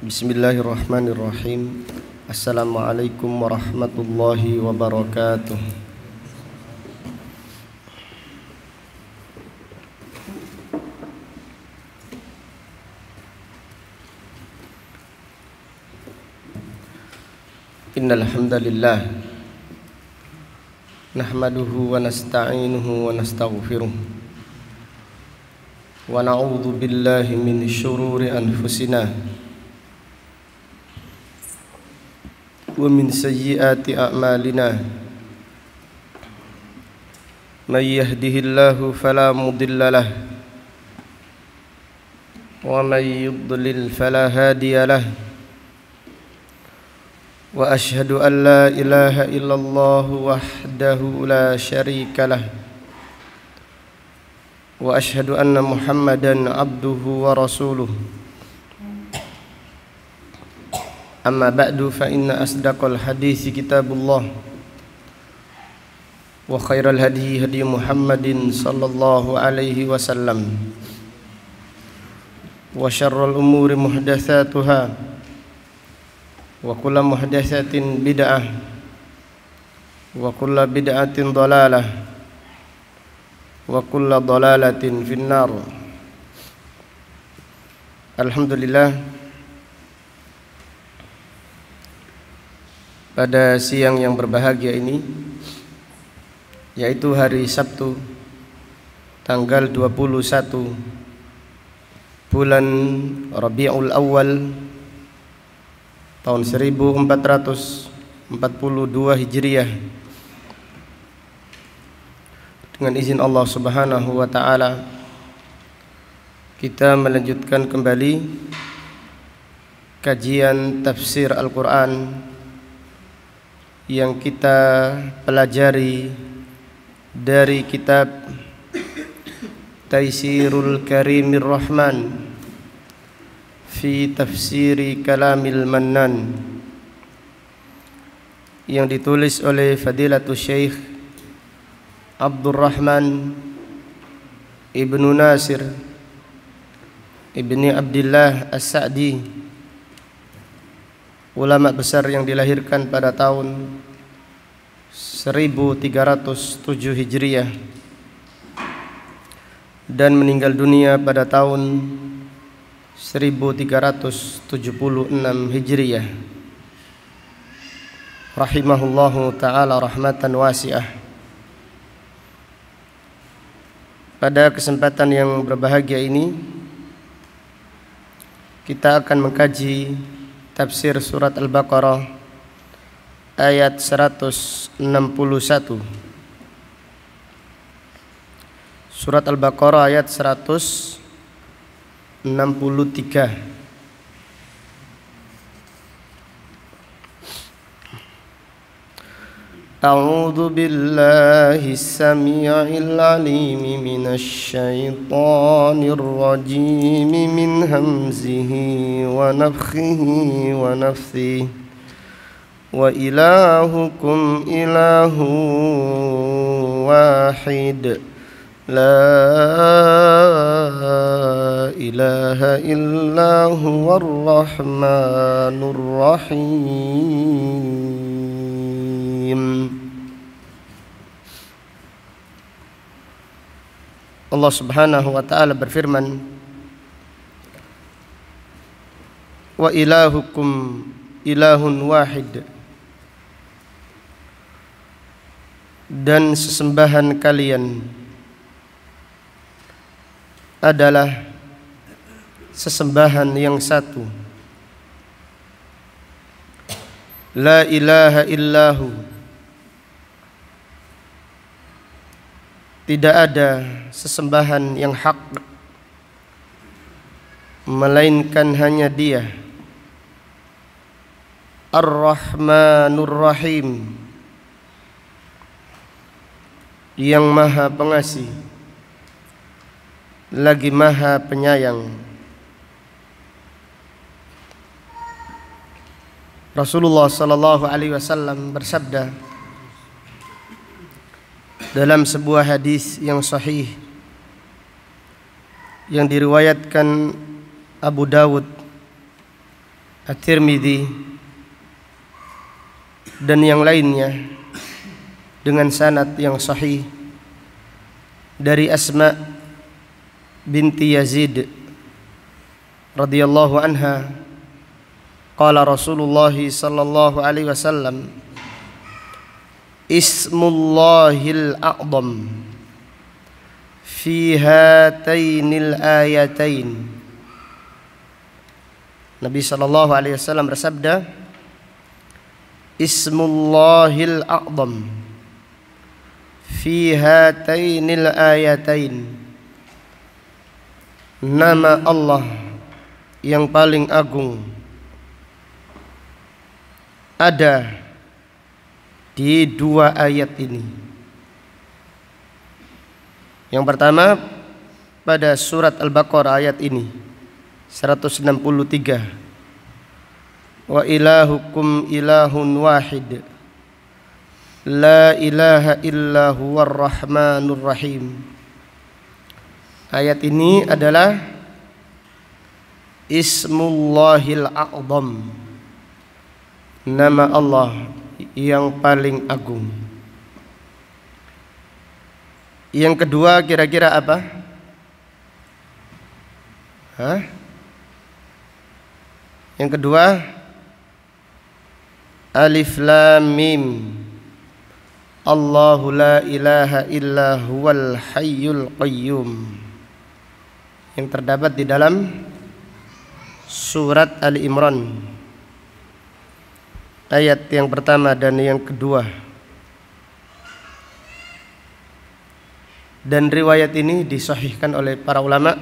Bismillahirrahmanirrahim. Assalamualaikum warahmatullahi wabarakatuh. Innal hamdalillah nahmaduhu wa nasta'inuhu wa nastaghfiruh wa na'udzu billahi min syururi anfusina wa min sayyiati a'malina. May yahdihillahu fala mudilla lahu wa may yudlil fala hadiya lahu. Wa ashhadu an la ilaha illallah wahdahu la syarika lah. Wa ashhadu anna Muhammadan abduhu wa rasuluh. Amma ba'du fa inna asdaqal hadithi kitabullah wa khairal hadi hadi Muhammadin sallallahu alaihi wasallam wa syarrul umuri muhdatsatuha wa kullu muhdatsatin bid'ah wa kullu bid'atin dhalalah wa kullu dhalalatin finnar. Alhamdulillah, pada siang yang berbahagia ini, yaitu hari Sabtu tanggal 21 bulan Rabiul Awal tahun 1442 Hijriah, dengan izin Allah Subhanahu wa taala kita melanjutkan kembali kajian tafsir Al-Qur'an yang kita pelajari dari kitab Taisirul Karimir Rahman fi Tafsiri Kalamil Mannan, yang ditulis oleh Fadilatul Syekh Abdurrahman Ibnu Nasir Ibni Abdillah As-Sa'di, ulama besar yang dilahirkan pada tahun 1307 Hijriah dan meninggal dunia pada tahun 1376 Hijriah, rahimahullahu ta'ala rahmatan wasi'ah. Pada kesempatan yang berbahagia ini kita akan mengkaji tafsir surat Al-Baqarah ayat 161. Surat Al-Baqarah ayat 163. A'udzu billahi as-sami'il 'alim minasy syaithanir rajim min hamzihi wa nafthihi wa nafthihi. Wa ilahukum ilahu wahid la ilaha illa huwar rahmanur rahim. Allah Subhanahu wa ta'ala berfirman, wa ilahukum ilahun wahid, dan sesembahan kalian adalah sesembahan yang satu. La ilaha illahu, tidak ada sesembahan yang hak melainkan hanya Dia. Ar-Rahmanur Rahim, yang Maha Pengasih lagi Maha Penyayang. Rasulullah sallallahu alaihi wasallam bersabda dalam sebuah hadis yang sahih yang diriwayatkan Abu Dawud At-Tirmidzi dan yang lainnya dengan sanad yang sahih dari Asma binti Yazid radhiyallahu anha, qala Rasulullah sallallahu alaihi wasallam, ismullahil a'zam fi hatainil ayatain. Nabi sallallahu alaihi wasallam bersabda, ismullahil a'zam fi hatainil ayatain. Nama Allah yang paling agung ada di dua ayat ini. Yang pertama pada surat Al-Baqarah ayat ini 163. Wa ilahukum ilahun wahid la ilaha illa huwar rahmanur rahim. Ayat ini adalah Ismullahil a'zam, nama Allah yang paling agung. Yang kedua kira-kira apa? Yang kedua Alif Lam Mim, Allahu la ilaha illa huwal hayyul qayyum, yang terdapat di dalam surat Ali Imran ayat yang pertama dan yang kedua. Dan riwayat ini disahihkan oleh para ulama,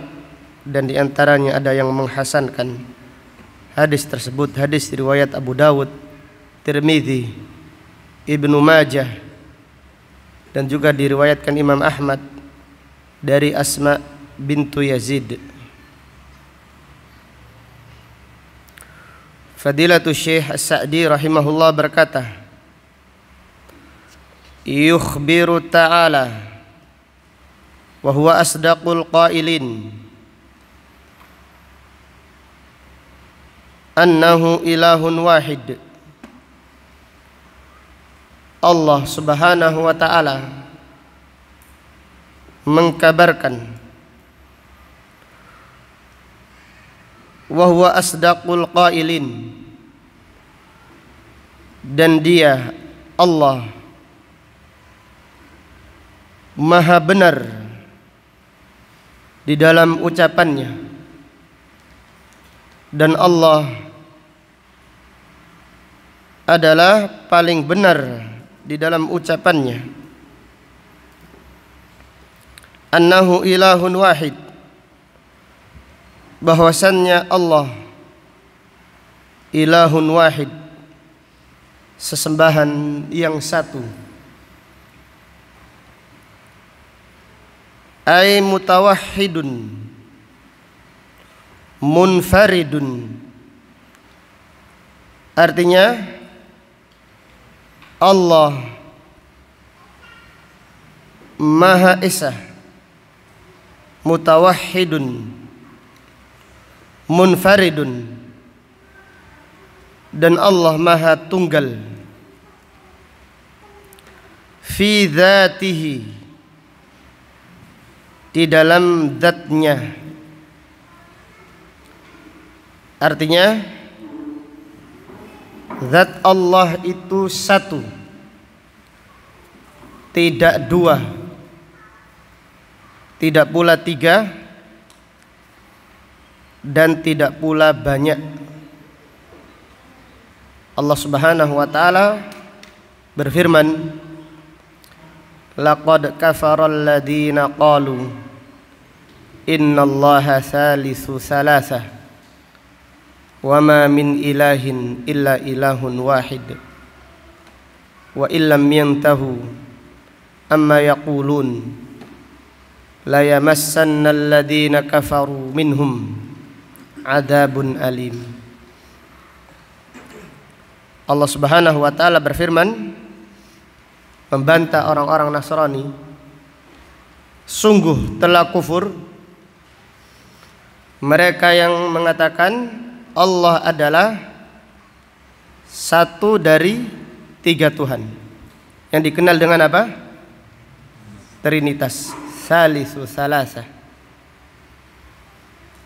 dan diantaranya ada yang menghasankan hadis tersebut. Hadis riwayat Abu Dawud, Tirmidzi, Ibnu Majah, dan juga diriwayatkan Imam Ahmad dari Asma bintu Yazid. Fadilatul Syekh As-Sa'di rahimahullah berkata, yukhbiru ta'ala wa huwa asdaqul qailin annahu ilahun wahid. Allah subhanahu wa ta'ala mengkabarkan, wa huwa asdaqul qailin, dan dia Allah maha benar di dalam ucapannya, dan Allah adalah paling benar di dalam ucapannya. Annahu ilahun wahid, bahwasannya Allah ilahun wahid, sesembahan yang satu. Ay mutawahhidun munfaridun, artinya Allah Maha Esa, mutawahhidun, munfaridun, dan Allah Maha Tunggal. Fi dzatihi, di dalam zatnya, artinya zat Allah itu satu, tidak dua, tidak pula tiga, dan tidak pula banyak. Allah Subhanahu wa taala berfirman, laqad kafaral ladzina qalu innallaha thalithu thalatha wa ma min ilahin illa ilahun wahid wa illam yantahu amma yaqulun la yamassanna alladzina kafaru minhum adzabun alim. Allah Subhanahu wa taala berfirman membantah orang-orang Nasrani, sungguh telah kufur mereka yang mengatakan Allah adalah satu dari tiga Tuhan, yang dikenal dengan apa? Trinitas, salisu salasa.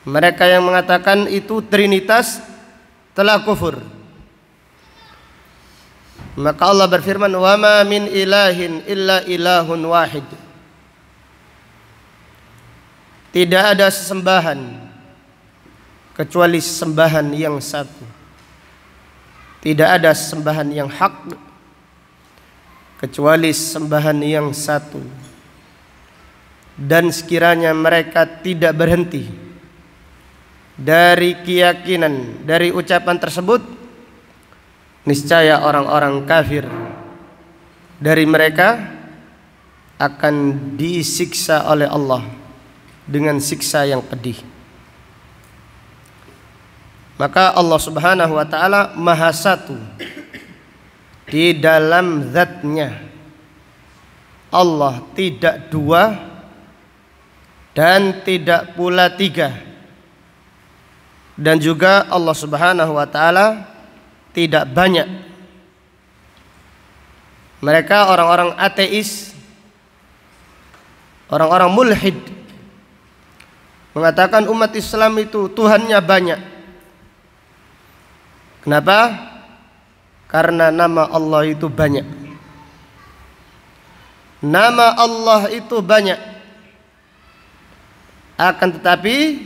Mereka yang mengatakan itu Trinitas telah kufur. Maka Allah berfirman, wa ma min ilahin illa ilahun wahid. Tidak ada sesembahan kecuali sesembahan yang satu. Tidak ada sesembahan yang hak kecuali sesembahan yang satu. Dan sekiranya mereka tidak berhenti dari keyakinan, dari ucapan tersebut, niscaya orang-orang kafir dari mereka akan disiksa oleh Allah dengan siksa yang pedih. Maka Allah Subhanahu wa taala Maha Satu di dalam zatnya. Allah tidak dua dan tidak pula tiga. Dan juga Allah Subhanahu wa taala tidak banyak. Mereka orang-orang ateis, orang-orang mulhid, mengatakan umat Islam itu Tuhannya banyak. Kenapa? Karena nama Allah itu banyak. Nama Allah itu banyak. Akan tetapi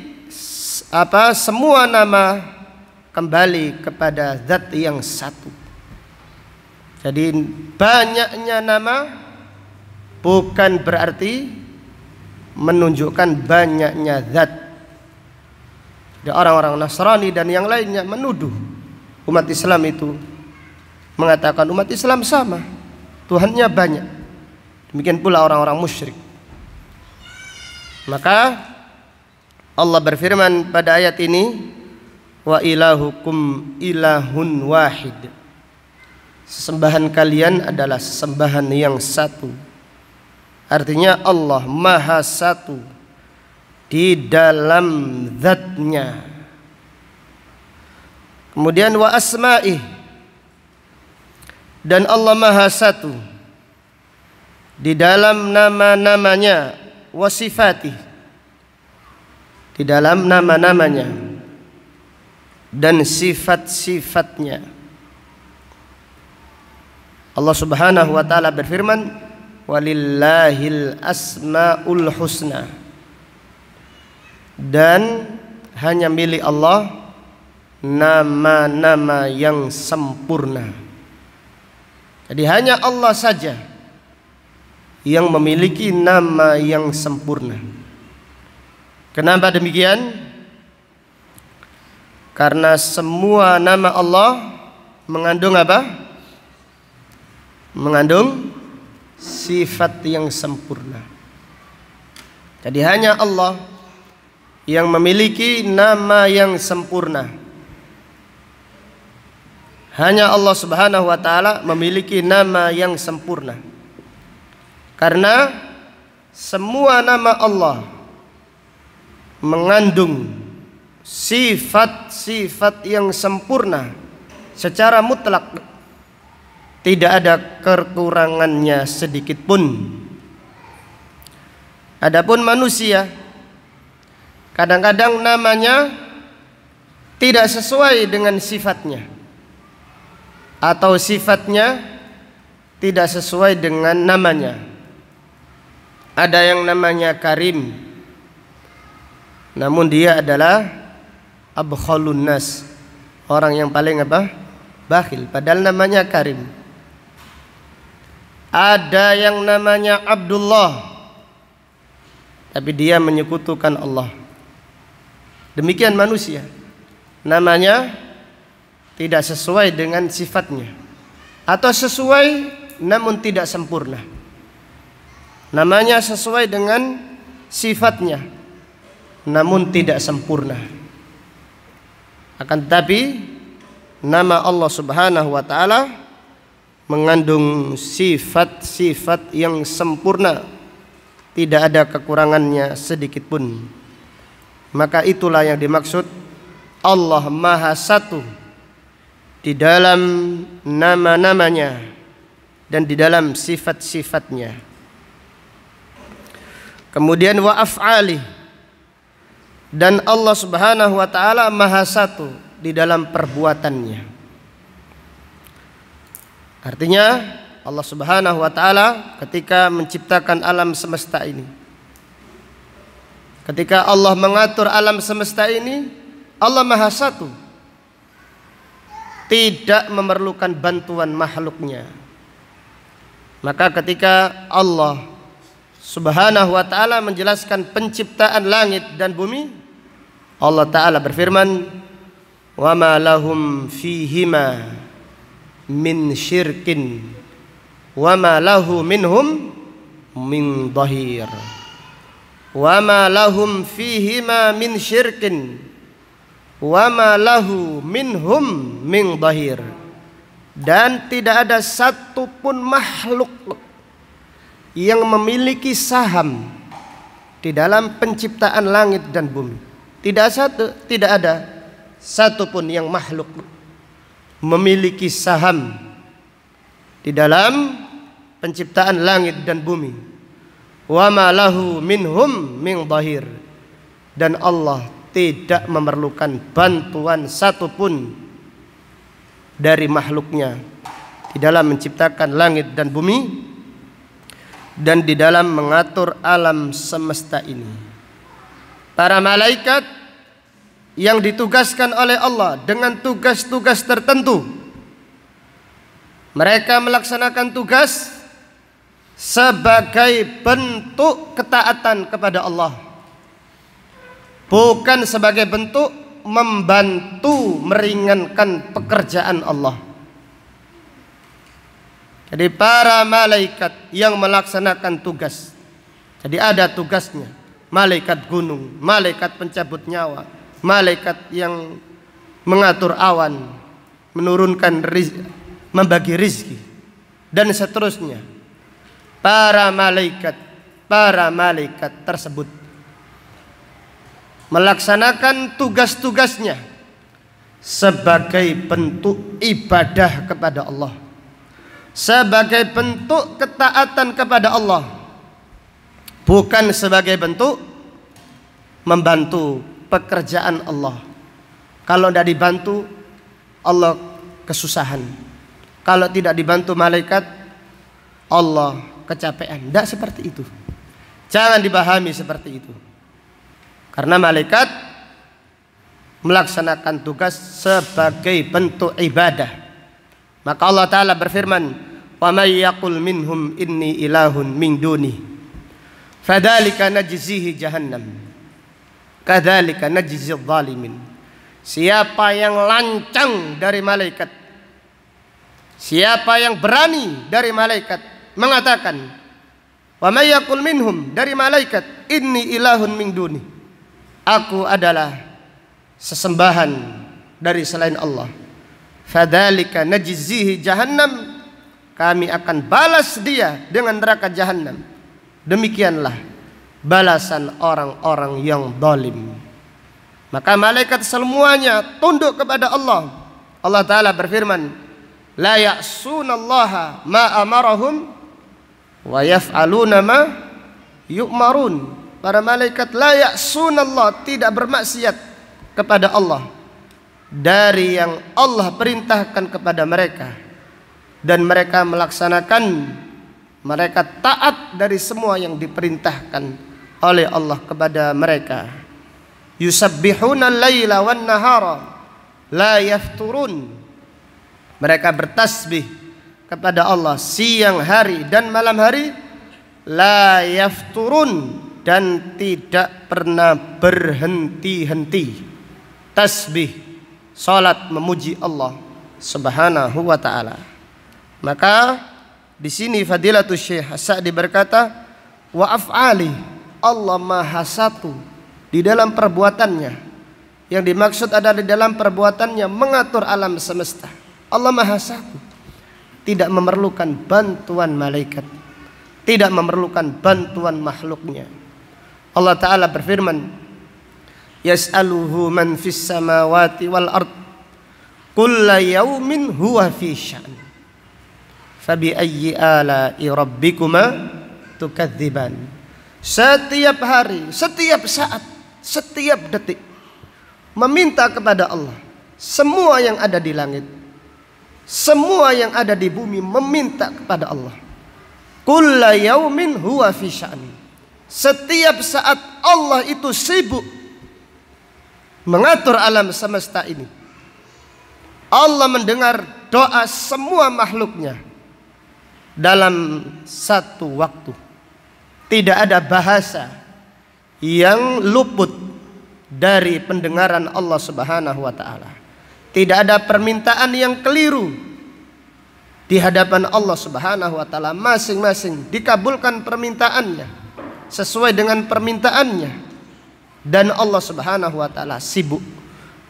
semua nama kembali kepada zat yang satu. Jadi banyaknya nama bukan berarti menunjukkan banyaknya zat. Jadi orang-orang Nasrani dan yang lainnya menuduh umat Islam itu, mengatakan umat Islam sama, Tuhannya banyak. Demikian pula orang-orang musyrik. Maka Allah berfirman pada ayat ini, wa ilahukum ilahun wahid. Sesembahan kalian adalah sesembahan yang satu. Artinya Allah Maha Satu di dalam zatnya. Kemudian wa asma'ih, dan Allah Maha Satu di dalam nama-namanya, wa sifatih, di dalam nama-namanya dan sifat-sifatnya. Allah Subhanahu wa taala berfirman, walillahil asmaul husna, dan hanya milik Allah nama-nama yang sempurna. Jadi hanya Allah saja yang memiliki nama yang sempurna. Kenapa demikian? Karena semua nama Allah mengandung apa? Mengandung sifat yang sempurna. Jadi hanya Allah yang memiliki nama yang sempurna. Hanya Allah Subhanahu wa taala memiliki nama yang sempurna. Karena semua nama Allah mengandung sifat-sifat yang sempurna secara mutlak. Tidak ada kekurangannya sedikit pun. Adapun manusia, kadang-kadang namanya tidak sesuai dengan sifatnya, atau sifatnya tidak sesuai dengan namanya. Ada yang namanya Karim, namun dia adalah abkhalun nas, orang yang paling apa? Bakhil, padahal namanya Karim. Ada yang namanya Abdullah, tapi dia menyekutukan Allah. Demikian manusia, namanya tidak sesuai dengan sifatnya, atau sesuai namun tidak sempurna. Namanya sesuai dengan sifatnya, namun tidak sempurna. Akan tetapi nama Allah Subhanahu wa taala mengandung sifat-sifat yang sempurna, tidak ada kekurangannya sedikit pun. Maka itulah yang dimaksud Allah Maha Satu di dalam nama-namanya dan di dalam sifat-sifatnya. Kemudian wa af'ali, dan Allah Subhanahu wa taala Maha Satu di dalam perbuatannya. Artinya Allah Subhanahu wa taala ketika menciptakan alam semesta ini, ketika Allah mengatur alam semesta ini, Allah Maha Satu, tidak memerlukan bantuan makhluknya. Maka ketika Allah Subhanahu wa taala menjelaskan penciptaan langit dan bumi, Allah taala berfirman, "Wa ma lahum fihima min syirkin wa ma lahu minhum min dhahir." Wa ma lahum fihima min syirkin wa ma lahu minhum min dhahir. Dan tidak ada satupun makhluk yang memiliki saham di dalam penciptaan langit dan bumi. Tidak ada satupun yang makhluk memiliki saham di dalam penciptaan langit dan bumi. Wa ma lahu minhum min dhahir. Dan Allah tidak memerlukan bantuan satupun dari makhluknya di dalam menciptakan langit dan bumi dan di dalam mengatur alam semesta ini. Para malaikat yang ditugaskan oleh Allah dengan tugas-tugas tertentu, mereka melaksanakan tugas sebagai bentuk ketaatan kepada Allah, bukan sebagai bentuk membantu meringankan pekerjaan Allah. Jadi para malaikat yang melaksanakan tugas, jadi ada tugasnya. Malaikat gunung, malaikat pencabut nyawa, malaikat yang mengatur awan, menurunkan rizki, membagi rizki, dan seterusnya. Para malaikat tersebut melaksanakan tugas-tugasnya sebagai bentuk ibadah kepada Allah, sebagai bentuk ketaatan kepada Allah, bukan sebagai bentuk membantu pekerjaan Allah. Kalau tidak dibantu, Allah kesusahan. Kalau tidak dibantu malaikat, Allah kecapean. Tidak seperti itu. Jangan dipahami seperti itu. Karena malaikat melaksanakan tugas sebagai bentuk ibadah. Maka Allah Ta'ala berfirman, "Wa may yaqul minhum inni ilahun min duni fadzalika najzihi jahannam kadzalika najzil zalimin." Siapa yang lancang dari malaikat, siapa yang berani dari malaikat mengatakan, "Wa may yaqul minhum," dari malaikat, "inni ilahun min duni," aku adalah sesembahan dari selain Allah, fadzalika najzihi jahannam, kami akan balas dia dengan neraka jahannam. Demikianlah balasan orang-orang yang zalim. Maka malaikat semuanya tunduk kepada Allah. Allah Ta'ala berfirman, "La ya'sunallaha ma amarahum wa yaf'aluna ma yu'marun." Para malaikat la ya'sunallah, tidak bermaksiat kepada Allah dari yang Allah perintahkan kepada mereka, dan mereka melaksanakan, mereka taat dari semua yang diperintahkan oleh Allah kepada mereka. Yusabbihuna al-laila wan nahara la yafturun. Mereka bertasbih kepada Allah siang hari dan malam hari, la yafturun, dan tidak pernah berhenti-henti. Tasbih, salat memuji Allah Subhanahu wa taala. Maka di sini Fadilatul Syekh As-Sa'di berkata, wa af'ali, Allah Maha Satu di dalam perbuatannya. Yang dimaksud adalah di dalam perbuatannya mengatur alam semesta. Allah Maha Satu, tidak memerlukan bantuan malaikat, tidak memerlukan bantuan makhluknya. Allah Ta'ala berfirman, yas'aluhu man fis samawati wal ard kulla yaumin huwa fi sya'n fabi ayyi ala'i rabbikuma tukadziban. Setiap hari, setiap saat, setiap detik meminta kepada Allah. Semua yang ada di langit, semua yang ada di bumi meminta kepada Allah. Kulla yaumin huwa fi sya'n. Setiap saat Allah itu sibuk mengatur alam semesta ini. Allah mendengar doa semua makhluknya dalam satu waktu. Tidak ada bahasa yang luput dari pendengaran Allah Subhanahu wa taala. Tidak ada permintaan yang keliru di hadapan Allah Subhanahu wa taala. Masing-masing dikabulkan permintaannya sesuai dengan permintaannya, dan Allah Subhanahu wa taala sibuk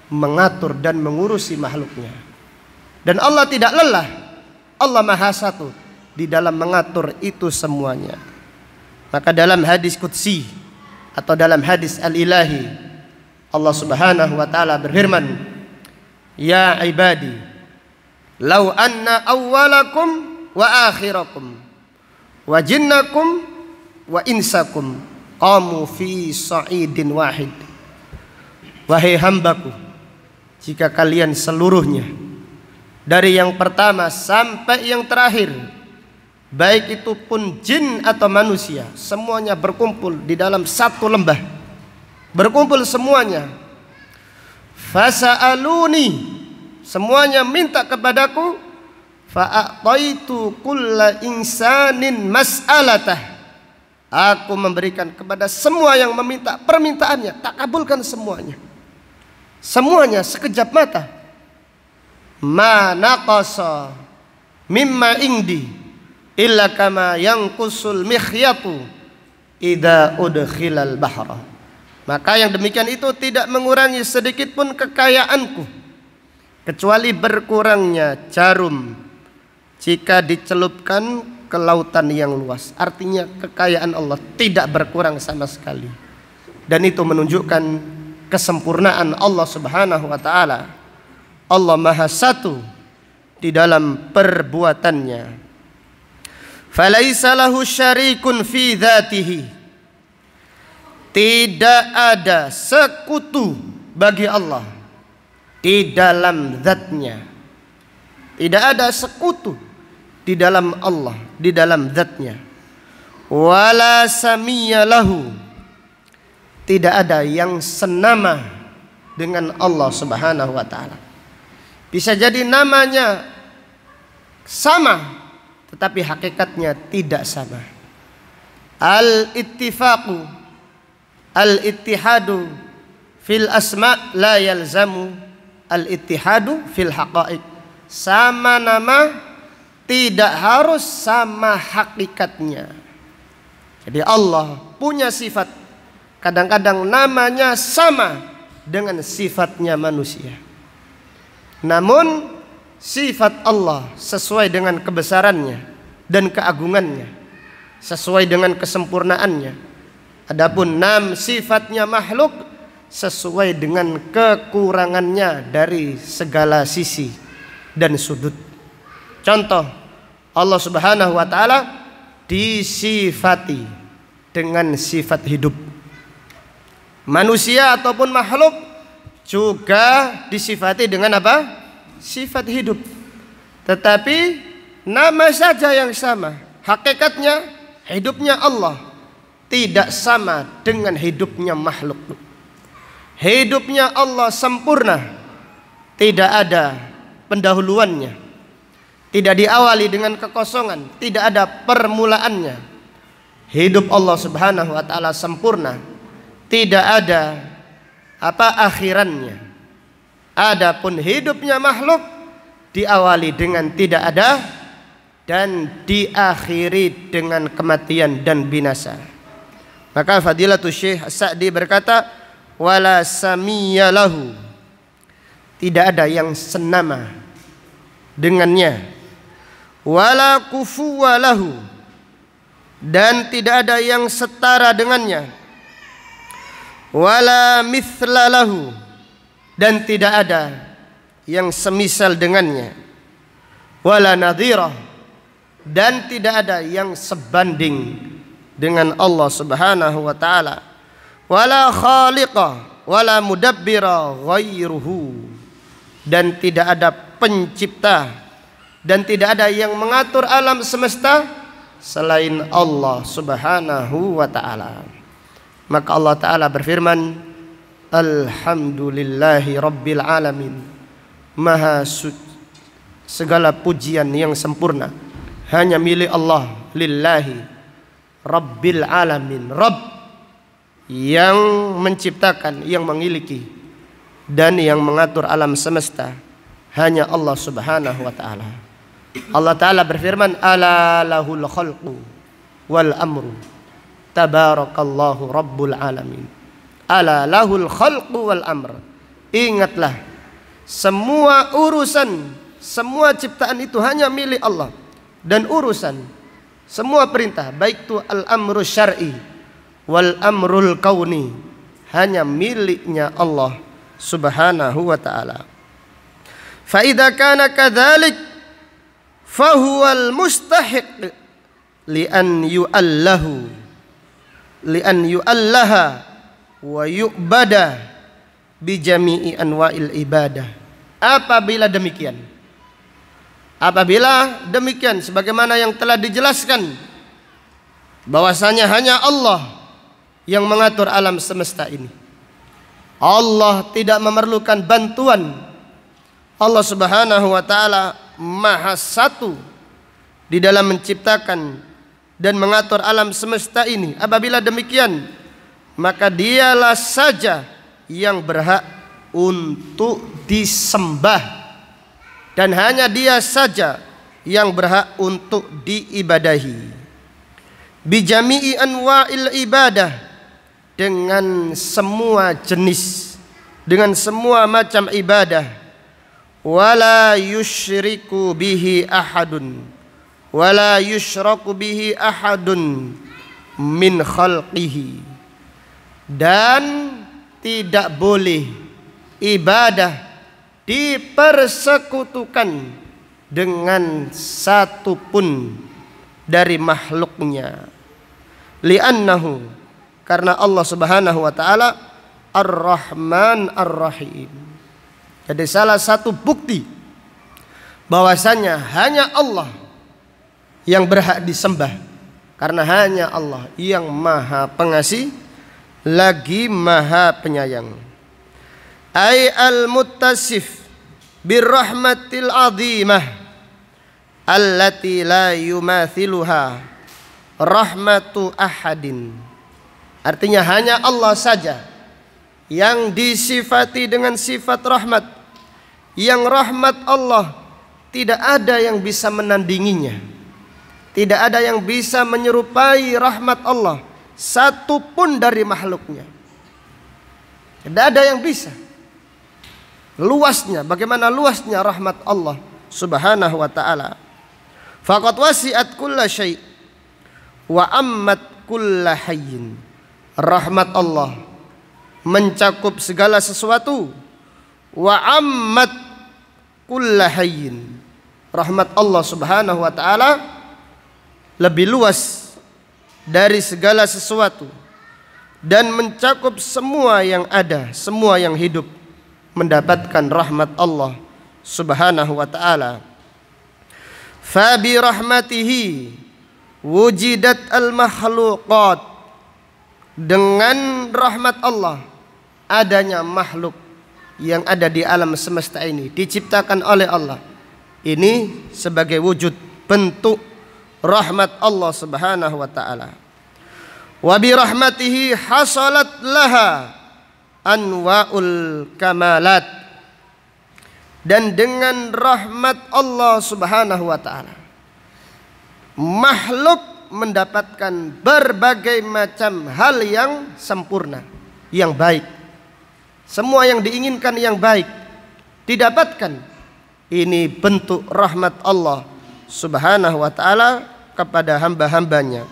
mengatur dan mengurusi makhluknya. Dan Allah tidak lelah. Allah Maha Satu di dalam mengatur itu semuanya. Maka dalam hadis qudsi atau dalam hadis al-ilahi, Allah Subhanahu wa taala berfirman, ya ibadi, law anna awwalakum wa akhirakum wa jinnakum wa insakum qamu fi sa'idin wahid. Wahai hambaku, jika kalian seluruhnya dari yang pertama sampai yang terakhir, baik itu pun jin atau manusia, semuanya berkumpul di dalam satu lembah, berkumpul semuanya, fasa'aluni, semuanya minta kepadaku, fa'ataitu kulla insanin mas'alatah, aku memberikan kepada semua yang meminta permintaannya, tak kabulkan semuanya. Semuanya sekejap mata. Ma naqasa mimma indi illa kama yanqusul mikhyatu idza udkhilal bahra. Maka yang demikian itu tidak mengurangi sedikit pun kekayaanku, kecuali berkurangnya jarum jika dicelupkan ke lautan yang luas. Artinya kekayaan Allah tidak berkurang sama sekali. Dan itu menunjukkan kesempurnaan Allah Subhanahu wa taala. Allah Maha Satu di dalam perbuatannya. Falaisa lahu syarikun fi dzatihi. Tidak ada sekutu bagi Allah di dalam zatnya. Tidak ada sekutu di dalam Allah, di dalam zatnya. Wala samiyya lahu. Tidak ada yang senama dengan Allah Subhanahu wa taala. Bisa jadi namanya sama, tetapi hakikatnya tidak sama. Al-ittifaqu, al-ittihadu fil asma la yalzamu al-ittihadu fil haqaiq. Sama nama tidak harus sama hakikatnya. Jadi Allah punya sifat, kadang-kadang namanya sama dengan sifatnya manusia. Namun sifat Allah sesuai dengan kebesarannya dan keagungannya, sesuai dengan kesempurnaannya. Adapun sifatnya makhluk sesuai dengan kekurangannya dari segala sisi dan sudut. Contoh, Allah Subhanahu wa taala disifati dengan sifat hidup. Manusia ataupun makhluk juga disifati dengan apa? Sifat hidup. Tetapi nama saja yang sama. Hakikatnya hidupnya Allah tidak sama dengan hidupnya makhluk. Hidupnya Allah sempurna, tidak ada pendahuluannya, tidak diawali dengan kekosongan, tidak ada permulaannya. Hidup Allah Subhanahu wa taala sempurna, tidak ada akhirannya. Adapun hidupnya makhluk diawali dengan tidak ada dan diakhiri dengan kematian dan binasa. Maka Fadilatul Syekh As-Sa'di berkata, wala samiyya lahu, tidak ada yang senama dengannya, wala kufuwa lahu, dan tidak ada yang setara dengannya, wala mithla lahu, dan tidak ada yang semisal dengannya, wala nadhira, dan tidak ada yang sebanding dengan Allah Subhanahu wa taala, wala khaliqa wala mudabbira ghairuhu, dan tidak ada pencipta dan tidak ada yang mengatur alam semesta selain Allah Subhanahu wa taala. Maka Allah taala berfirman, alhamdulillahi rabbil alamin, maha segala pujian yang sempurna hanya milik Allah, lillahi rabbil alamin, Rabb yang menciptakan, yang memiliki dan yang mengatur alam semesta hanya Allah Subhanahu wa taala. Allah taala berfirman, ala lahul khalqu wal amru tabarakallahu rabbul alamin. Ala lahul khalqu wal amr. Ingatlah, semua urusan, semua ciptaan itu hanya milik Allah, dan urusan, semua perintah, baik itu al-amru syar'i wal amrul kauni, hanya miliknya Allah Subhanahu wa ta'ala. Fa idza kana kadzalik fa huwal mustahiq li an yu'allaha wa yu'bada bi jami'i anwa'il ibadah. Apabila demikian sebagaimana yang telah dijelaskan bahwasanya hanya Allah yang mengatur alam semesta ini, Allah tidak memerlukan bantuan. Allah Subhanahu wa taala maha satu di dalam menciptakan dan mengatur alam semesta ini. Apabila demikian, maka dialah saja yang berhak untuk disembah, dan hanya dia saja yang berhak untuk diibadahi. Bijami'i anwa'il ibadah, dengan semua jenis, dengan semua macam ibadah. Wala yusyriku bihi ahadun, wala yusyraku bihi ahadun min khalqihi, dan tidak boleh ibadah dipersekutukan dengan satu pun dari makhluknya. Li'annahu, karena Allah Subhanahu wa taala Ar-Rahman Ar-Rahim. Jadi salah satu bukti bahwasanya hanya Allah yang berhak disembah, karena hanya Allah yang maha pengasih lagi maha penyayang. Ai al-muttasif birrahmatil azimah allati la yumathiluha rahmatu ahadin. Artinya hanya Allah saja yang disifati dengan sifat rahmat, yang rahmat Allah tidak ada yang bisa menandinginya, tidak ada yang bisa menyerupai rahmat Allah satu pun dari makhluknya. Tidak ada yang bisa. Luasnya, bagaimana luasnya rahmat Allah Subhanahu wa ta'ala. Faqad wasi'at kulla syai' wa ammat kulla hayyin. Rahmat Allah mencakup segala sesuatu. Wa ammat kulla hayyin. Rahmat Allah Subhanahu wa ta'ala lebih luas dari segala sesuatu dan mencakup semua yang ada, semua yang hidup mendapatkan rahmat Allah Subhanahu wa ta'ala. Fa bi rahmatihi wujidat al makhluqat. Dengan rahmat Allah adanya makhluk yang ada di alam semesta ini diciptakan oleh Allah. Ini sebagai wujud bentuk rahmat Allah Subhanahu wa ta'ala. Wa bi rahmatihi hasalat laha anwa'ul kamalat. Dan dengan rahmat Allah Subhanahu wa ta'ala makhluk mendapatkan berbagai macam hal yang sempurna, yang baik. Semua yang diinginkan yang baik didapatkan. Ini bentuk rahmat Allah Subhanahu wa ta'ala kepada hamba-hambanya.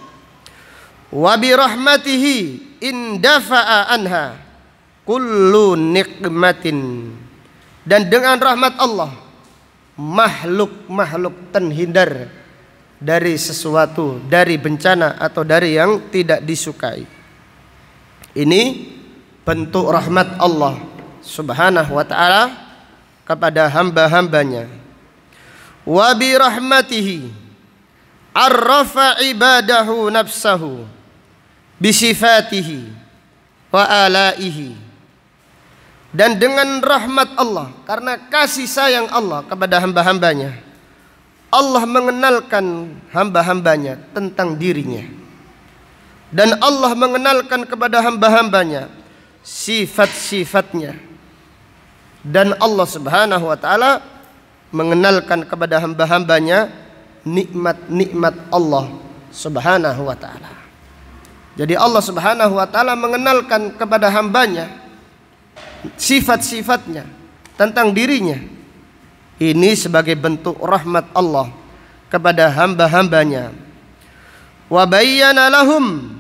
Wa bi rahmatihi indafa'a anha kullu nikmatin Dan dengan rahmat Allah, makhluk-makhluk terhindar dari sesuatu, dari bencana atau dari yang tidak disukai. Ini bentuk rahmat Allah Subhanahu wa ta'ala kepada hamba-hambanya. Wa bi rahmatihi arrafa ibadahu nafsahu bi sifatihi wa alaihi. Dan dengan rahmat Allah, karena kasih sayang Allah kepada hamba-hambanya, Allah mengenalkan hamba-hambanya tentang dirinya. Dan Allah mengenalkan kepada hamba-hambanya sifat-sifatnya. Dan Allah Subhanahu wa ta'ala mengenalkan kepada hamba-hambanya nikmat-nikmat Allah Subhanahu wa ta'ala. Jadi Allah Subhanahu wa ta'ala mengenalkan kepada hambanya sifat-sifatnya tentang dirinya. Ini sebagai bentuk rahmat Allah kepada hamba-hambanya. Wa bayyana lahum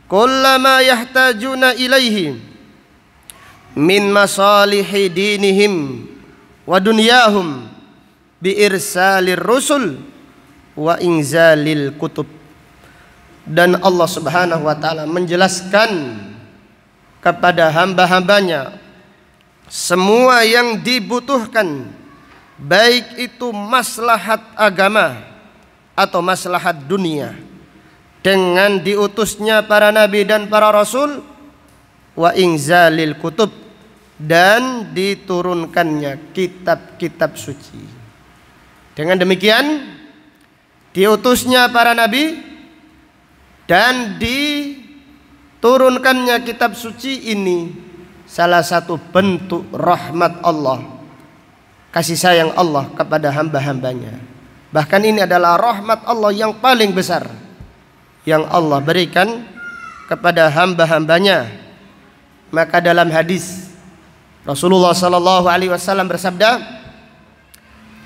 kullama yahtajuna ilaihi min masalihi dinihim wa dunyahum bi irsalir rusul wa inzalil kutub. Dan Allah Subhanahu wa ta'ala menjelaskan kepada hamba-hambanya semua yang dibutuhkan, baik itu maslahat agama atau maslahat dunia, dengan diutusnya para nabi dan para rasul, wa inzalil kutub, dan diturunkannya kitab-kitab suci. Dengan demikian, diutusnya para nabi dan diturunkannya kitab suci ini salah satu bentuk rahmat Allah, kasih sayang Allah kepada hamba-hambanya. Bahkan ini adalah rahmat Allah yang paling besar yang Allah berikan kepada hamba-hambanya. Maka dalam hadis Rasulullah sallallahu alaihi wasallam bersabda,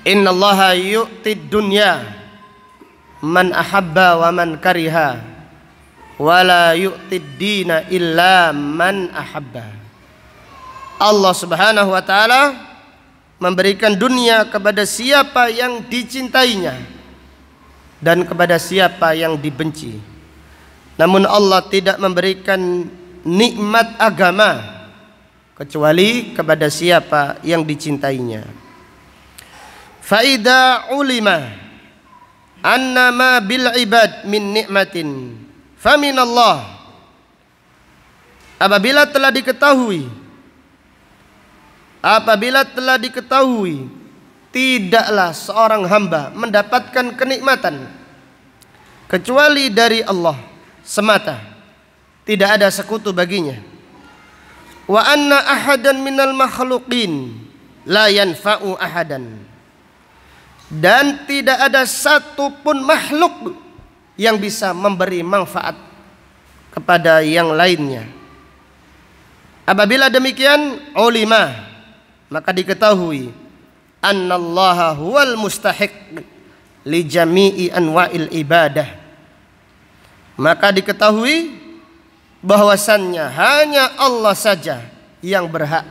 "Innallaha yu'tid dunya man ahabba wa man kariha, wala yu'tid dina illa man ahabba." Allah Subhanahu wa ta'ala memberikan dunia kepada siapa yang dicintainya dan kepada siapa yang dibenci. Namun Allah tidak memberikan nikmat agama kecuali kepada siapa yang dicintainya. Fa idza ulima anna ma bil ibad min nikmatin fa min Allah. Apabila telah diketahui tidaklah seorang hamba mendapatkan kenikmatan kecuali dari Allah semata, tidak ada sekutu baginya. Wa anna ahadan minal makhluqin la yanfa'u ahadan, dan tidak ada satu pun makhluk yang bisa memberi manfaat kepada yang lainnya. Apabila demikian, ulima, maka diketahui annallaha huwal mustahiq li jami'i anwa'il ibadah. Maka diketahui bahwasannya hanya Allah saja yang berhak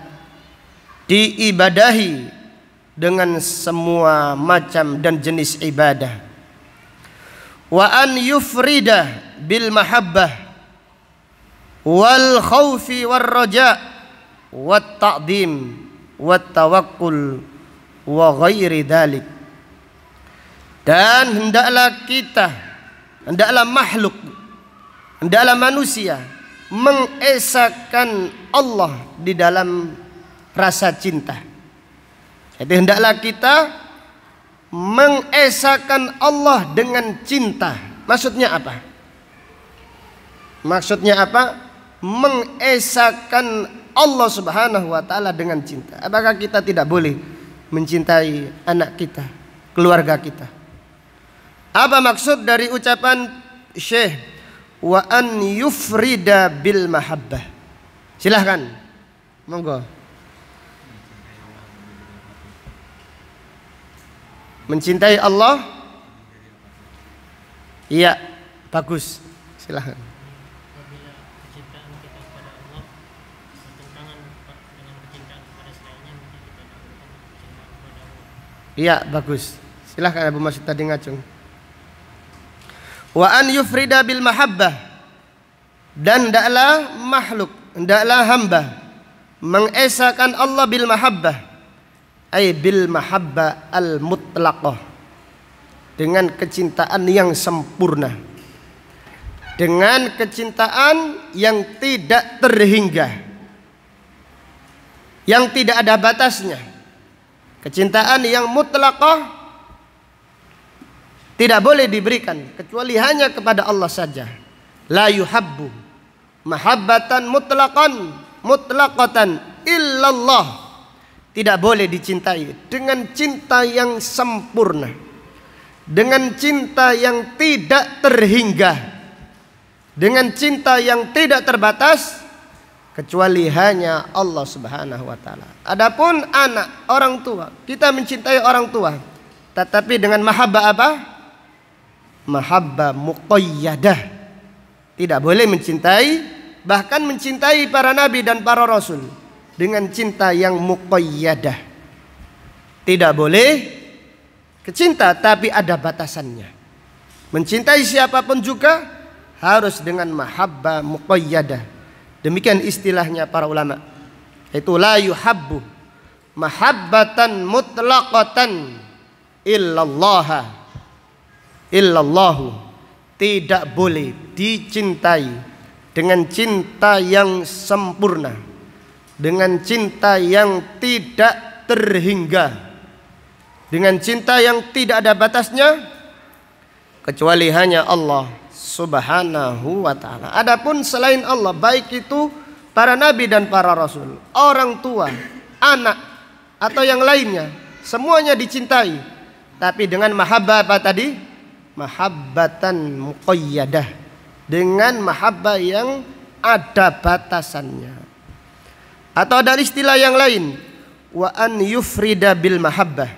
diibadahi dengan semua macam dan jenis ibadah. Wa an yufrida bil mahabbah wal khaufi war raja wat ta'dim wat tawakkul wa ghairi dzalik. Dan hendaklah makhluk, hendaklah manusia mengesahkan Allah di dalam rasa cinta. Jadi hendaklah kita mengesahkan Allah dengan cinta. Maksudnya apa? Mengesahkan Allah Subhanahu wa ta'ala dengan cinta. Apakah kita tidak boleh mencintai anak kita, keluarga kita? Apa maksud dari ucapan Syekh wa an yufrida bil mahabbah? Silahkan, monggo. Mencintai Allah? Iya, bagus. Silahkan. Iya, bagus. Silahkan Abu Mas'ud tadi ngacung. Wa an yufrida bil mahabbah, dan hendaklah makhluk, hendaklah hamba mengesakan Allah bil mahabbah, ay bil mahabbah al mutlaqah, dengan kecintaan yang sempurna, dengan kecintaan yang tidak terhingga, yang tidak ada batasnya. Kecintaan yang mutlaqah tidak boleh diberikan kecuali hanya kepada Allah saja. La yuhabbu mahabbatan mutlaqatan illallah. Tidak boleh dicintai dengan cinta yang sempurna, dengan cinta yang tidak terhingga, dengan cinta yang tidak terbatas, kecuali hanya Allah Subhanahu wa taala. Adapun anak, orang tua, kita mencintai orang tua, tetapi dengan mahabbah apa? Mahabbah muqayyadah. Tidak boleh mencintai, bahkan mencintai para nabi dan para rasul dengan cinta yang muqayyadah. Tidak boleh kecinta, tapi ada batasannya. Mencintai siapapun juga harus dengan mahabbah muqayyadah. Demikian istilahnya para ulama. Itu la yuhabbu mahabbatan mutlaqatan illallah. Illallahu, tidak boleh dicintai dengan cinta yang sempurna, dengan cinta yang tidak terhingga, dengan cinta yang tidak ada batasnya, kecuali hanya Allah Subhanahu wa ta'ala. Adapun selain Allah, baik itu para nabi dan para rasul, orang tua, anak, atau yang lainnya, semuanya dicintai, tapi dengan mahabbah apa tadi? Mahabbatan muqayyadah, dengan mahabbah yang ada batasannya. Atau ada istilah yang lain, wa an yufrida bil mahabbah.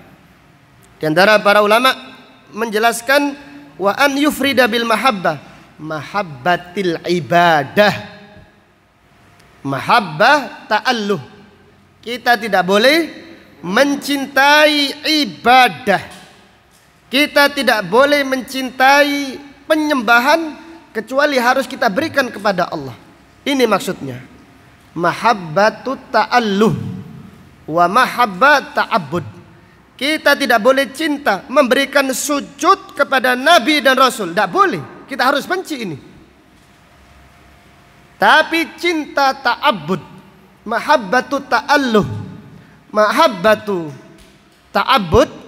Di antara para ulama menjelaskan wa an yufrida bil mahabbah, mahabbatil ibadah, mahabbah ta'alluh. Kita tidak boleh mencintai ibadah, kita tidak boleh mencintai penyembahan kecuali harus kita berikan kepada Allah. Ini maksudnya mahabbatu ta'alluh wa mahabbat ta'abbud. Kita tidak boleh cinta memberikan sujud kepada nabi dan rasul, tidak boleh. Kita harus benci ini. Tapi cinta ta'abbud, mahabbatu ta'alluh, mahabbatu ta'abbud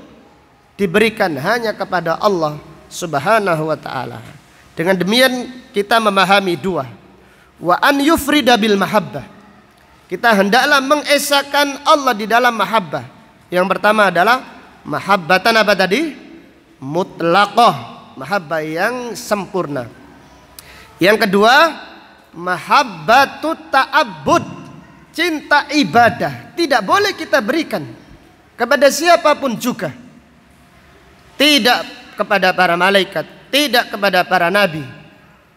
diberikan hanya kepada Allah Subhanahu wa ta'ala. Dengan demikian kita memahami dua. Wa an yufrida bil mahabbah, kita hendaklah mengesahkan Allah di dalam mahabbah. Yang pertama adalah mahabbatan apa tadi? Mutlaqah, mahabbah yang sempurna. Yang kedua, mahabbatut ta'abbud, cinta ibadah. Tidak boleh kita berikan kepada siapapun juga. Tidak kepada para malaikat, tidak kepada para nabi,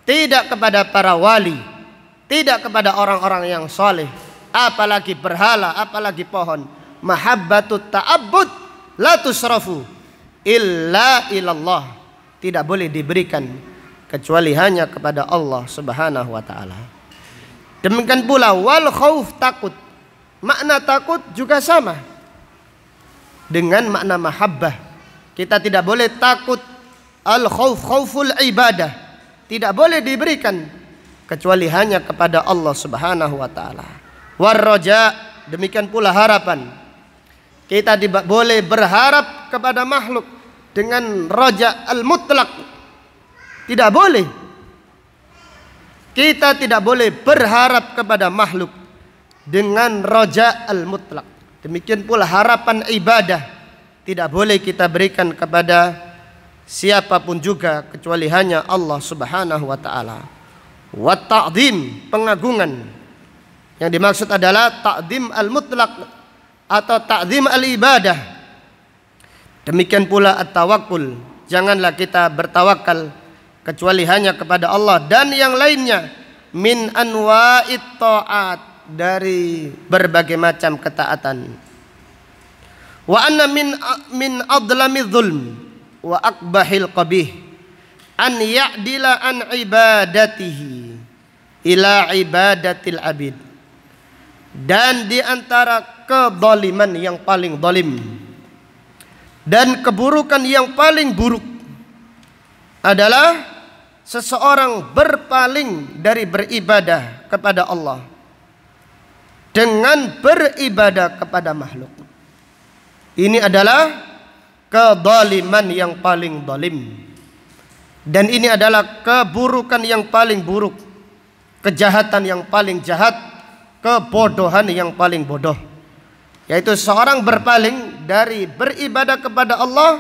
tidak kepada para wali, tidak kepada orang-orang yang soleh, apalagi berhala, apalagi pohon. Mahabbatut ta'abbud la tusrafu illa ilallah, tidak boleh diberikan kecuali hanya kepada Allah Subhanahu wa ta'ala. Demikian pula wal khauf, takut. Makna takut juga sama dengan makna mahabbah. Kita tidak boleh takut, al khauf, khauful ibadah, tidak boleh diberikan kecuali hanya kepada Allah Subhanahu wa ta'ala. War raja, demikian pula harapan. Kita tidak boleh berharap kepada makhluk dengan raja al mutlaq, tidak boleh. Kita tidak boleh berharap kepada makhluk dengan raja al mutlaq. Demikian pula harapan ibadah tidak boleh kita berikan kepada siapapun juga kecuali hanya Allah Subhanahu wa ta'ala. Wa ta'zim, pengagungan. Yang dimaksud adalah ta'zim al-mutlaq atau ta'zim al-ibadah. Demikian pula at-tawakkul. Janganlah kita bertawakal kecuali hanya kepada Allah dan yang lainnya min anwa'it ta'at, dari berbagai macam ketaatan. Wa anna min adlami dzulm wa aqbahil qabih an ya'dila an ibadatihi ila ibadatil abid. Dan di antara kezaliman yang paling zalim dan keburukan yang paling buruk adalah seseorang berpaling dari beribadah kepada Allah dengan beribadah kepada makhluk. Ini adalah kezaliman yang paling zalim. Dan ini adalah keburukan yang paling buruk, kejahatan yang paling jahat, kebodohan yang paling bodoh. Yaitu seorang berpaling dari beribadah kepada Allah,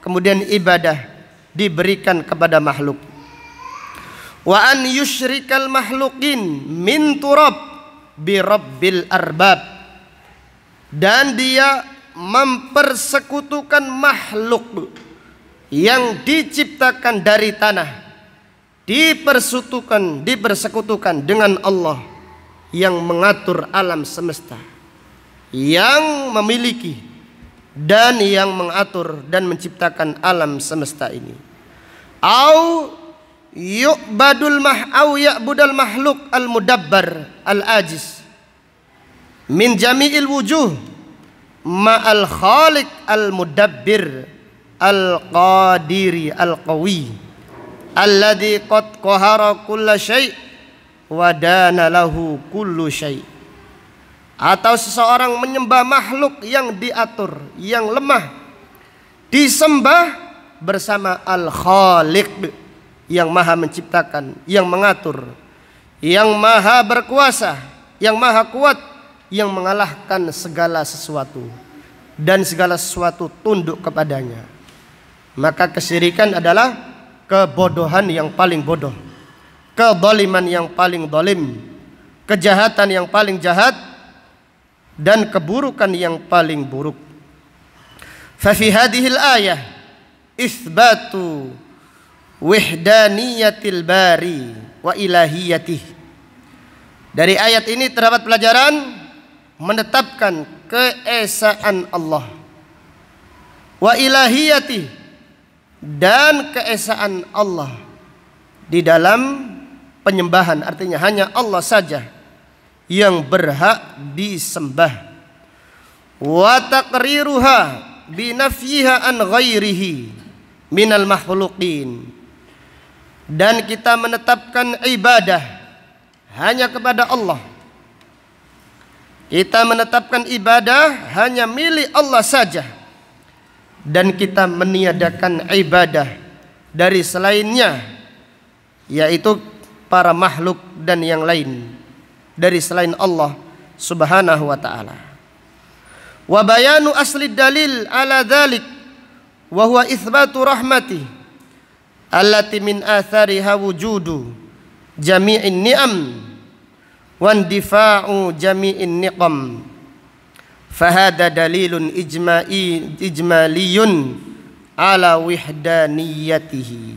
kemudian ibadah diberikan kepada makhluk. Wa an yusyrikal makhluqin min turab bi rabbil arbab. Dan dia mempersekutukan makhluk yang diciptakan dari tanah, dipersekutukan dengan Allah yang mengatur alam semesta, yang memiliki dan yang mengatur dan menciptakan alam semesta ini. Au ya'budal makhluk al-mudabbar al-ajiz min jami'il wujuh ma'al khaliq al-mudabbir al-qadiri al-qawi alladhi qad qahara kulla syai' wa dana lahu kullu syai'. Atau seseorang menyembah makhluk yang diatur, yang lemah, disembah bersama al-khaliq yang maha menciptakan, yang mengatur, yang maha berkuasa, yang maha kuat, yang mengalahkan segala sesuatu dan segala sesuatu tunduk kepadanya. Maka kesyirikan adalah kebodohan yang paling bodoh, kezaliman yang paling zalim, kejahatan yang paling jahat, dan keburukan yang paling buruk. Fa fi hadhil ayah itsbatu wihdaniyatil bari wa ilahiyatih. Dari ayat ini terdapat pelajaran menetapkan keesaan Allah, wa ilahiyati, dan keesaan Allah di dalam penyembahan. Artinya hanya Allah saja yang berhak disembah. Wa taqriruha binafyiha an ghairihi minal makhluqin, dan kita menetapkan ibadah hanya kepada Allah. Kita menetapkan ibadah hanya milik Allah saja, dan kita meniadakan ibadah dari selainnya, yaitu para makhluk dan yang lain dari selain Allah Subhanahu wa ta'ala. Wa bayanu asli dalil ala dhalik wa huwa itsbatu rahmati allati min athariha wujudu jami'in ni'am wandifa'u jami'in niqam. Fahada dalilun ijmaliyun ala wihdaniyatihi.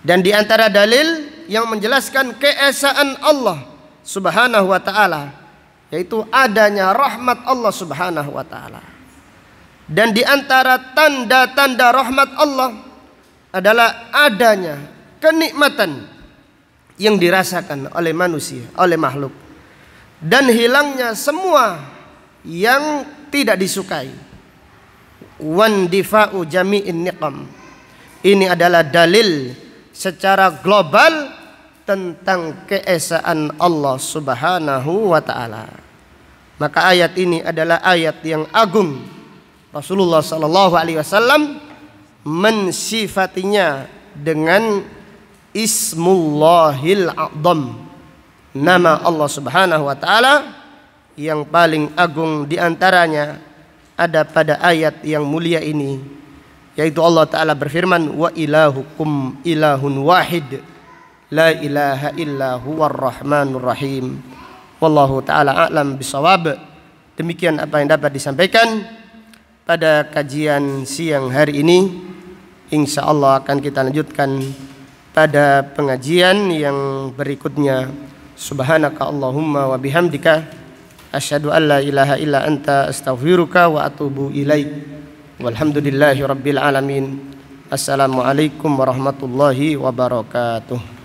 Dan di antara dalil yang menjelaskan keesaan Allah Subhanahu wa ta'ala, yaitu adanya rahmat Allah Subhanahu wa ta'ala. Dan di antara tanda-tanda rahmat Allah adalah adanya kenikmatan yang dirasakan oleh manusia, oleh makhluk, dan hilangnya semua yang tidak disukai. Wandifa'u jami'in niqam. Ini adalah dalil secara global tentang keesaan Allah Subhanahu wa ta'ala. Maka ayat ini adalah ayat yang agung. Rasulullah sallallahu alaihi wasallam mensifatinya dengan Ismullahil A'zam, nama Allah Subhanahu wa ta'ala yang paling agung. Di antaranya ada pada ayat yang mulia ini, yaitu Allah Ta'ala berfirman, wa ilahukum ilahun wahid la ilaha illa huwar rahmanur rahim. Wallahu ta'ala a'lam bisawab. Demikian apa yang dapat disampaikan pada kajian siang hari ini. Insya Allah akan kita lanjutkan pada pengajian yang berikutnya. Subhanaka Allahumma wa bihamdika Asyhadu an la ilaha illa anta astaghfiruka wa atubu ilaik. Walhamdulillahi rabbil alamin. Assalamualaikum warahmatullahi wabarakatuh.